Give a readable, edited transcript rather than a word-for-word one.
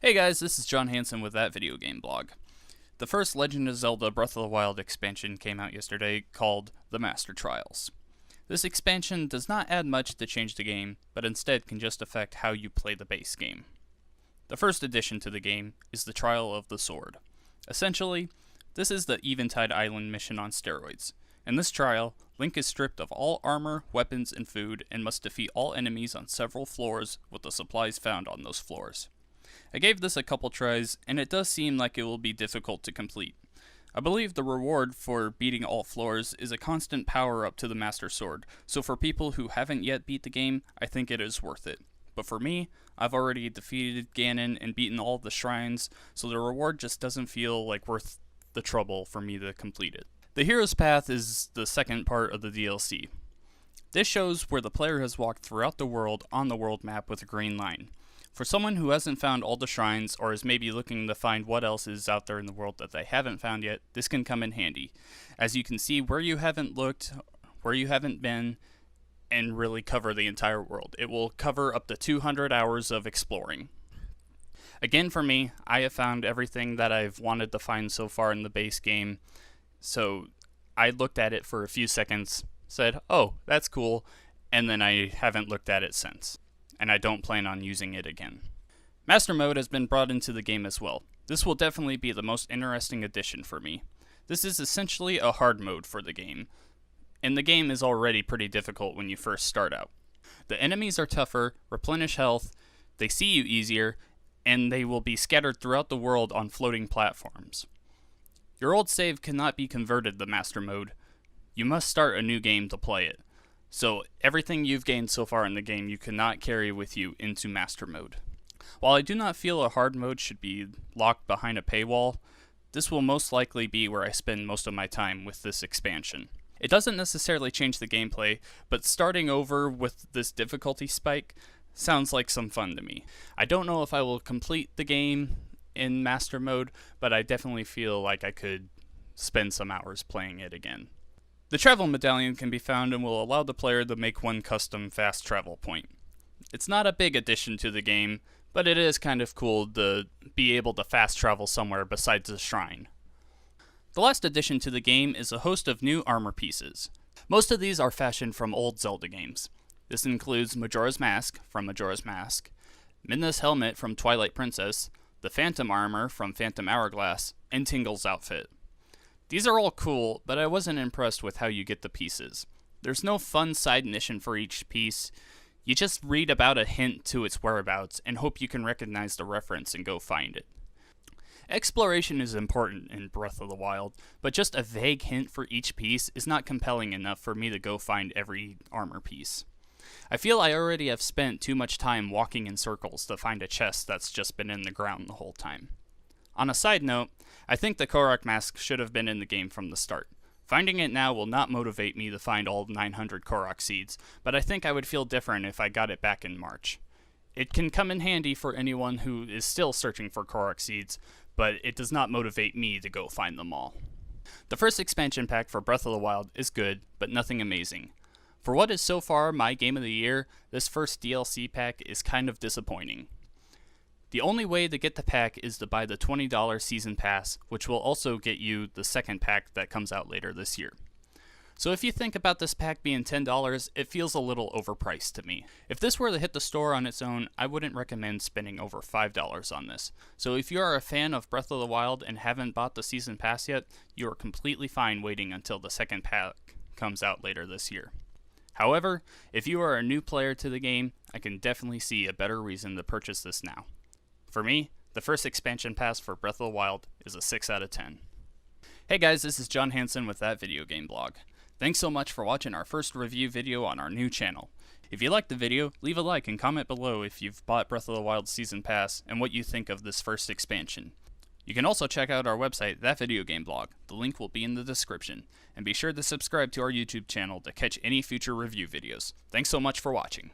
Hey guys, this is John Hansen with That Video Game Blog. The first Legend of Zelda Breath of the Wild expansion came out yesterday called The Master Trials. This expansion does not add much to change the game, but instead can just affect how you play the base game. The first addition to the game is the Trial of the Sword. Essentially, this is the Eventide Island mission on steroids. In this trial, Link is stripped of all armor, weapons, and food, and must defeat all enemies on several floors with the supplies found on those floors. I gave this a couple tries, and it does seem like it will be difficult to complete. I believe the reward for beating all floors is a constant power-up to the Master Sword, so for people who haven't yet beat the game, I think it is worth it. But for me, I've already defeated Ganon and beaten all the shrines, so the reward just doesn't feel like worth the trouble for me to complete it. The Hero's Path is the second part of the DLC. This shows where the player has walked throughout the world on the world map with a green line. For someone who hasn't found all the shrines, or is maybe looking to find what else is out there in the world that they haven't found yet, this can come in handy, as you can see where you haven't looked, where you haven't been, and really cover the entire world. It will cover up to 200 hours of exploring. Again, for me, I have found everything that I've wanted to find so far in the base game, so I looked at it for a few seconds, said, oh, that's cool, and then I haven't looked at it since. And I don't plan on using it again. Master Mode has been brought into the game as well. This will definitely be the most interesting addition for me. This is essentially a hard mode for the game, and the game is already pretty difficult when you first start out. The enemies are tougher, replenish health, they see you easier, and they will be scattered throughout the world on floating platforms. Your old save cannot be converted to Master Mode. You must start a new game to play it. So everything you've gained so far in the game you cannot carry with you into Master Mode. While I do not feel a hard mode should be locked behind a paywall, this will most likely be where I spend most of my time with this expansion. It doesn't necessarily change the gameplay, but starting over with this difficulty spike sounds like some fun to me. I don't know if I will complete the game in Master Mode, but I definitely feel like I could spend some hours playing it again. The travel medallion can be found and will allow the player to make one custom fast travel point. It's not a big addition to the game, but it is kind of cool to be able to fast travel somewhere besides a shrine. The last addition to the game is a host of new armor pieces. Most of these are fashioned from old Zelda games. This includes Majora's Mask from Majora's Mask, Midna's helmet from Twilight Princess, the Phantom armor from Phantom Hourglass, and Tingle's outfit. These are all cool, but I wasn't impressed with how you get the pieces. There's no fun side mission for each piece. You just read about a hint to its whereabouts and hope you can recognize the reference and go find it. Exploration is important in Breath of the Wild, but just a vague hint for each piece is not compelling enough for me to go find every armor piece. I feel I already have spent too much time walking in circles to find a chest that's just been in the ground the whole time. On a side note, I think the Korok mask should have been in the game from the start. Finding it now will not motivate me to find all 900 Korok seeds, but I think I would feel different if I got it back in March. It can come in handy for anyone who is still searching for Korok seeds, but it does not motivate me to go find them all. The first expansion pack for Breath of the Wild is good, but nothing amazing. For what is so far my game of the year, this first DLC pack is kind of disappointing. The only way to get the pack is to buy the $20 season pass, which will also get you the second pack that comes out later this year. So if you think about this pack being $10, it feels a little overpriced to me. If this were to hit the store on its own, I wouldn't recommend spending over $5 on this. So if you are a fan of Breath of the Wild and haven't bought the season pass yet, you are completely fine waiting until the second pack comes out later this year. However, if you are a new player to the game, I can definitely see a better reason to purchase this now. For me, the first expansion pass for Breath of the Wild is a 6 out of 10. Hey guys, this is John Hansen with That Video Game Blog. Thanks so much for watching our first review video on our new channel. If you liked the video, leave a like and comment below if you've bought Breath of the Wild Season Pass and what you think of this first expansion. You can also check out our website, That Video Game Blog. The link will be in the description. And be sure to subscribe to our YouTube channel to catch any future review videos. Thanks so much for watching.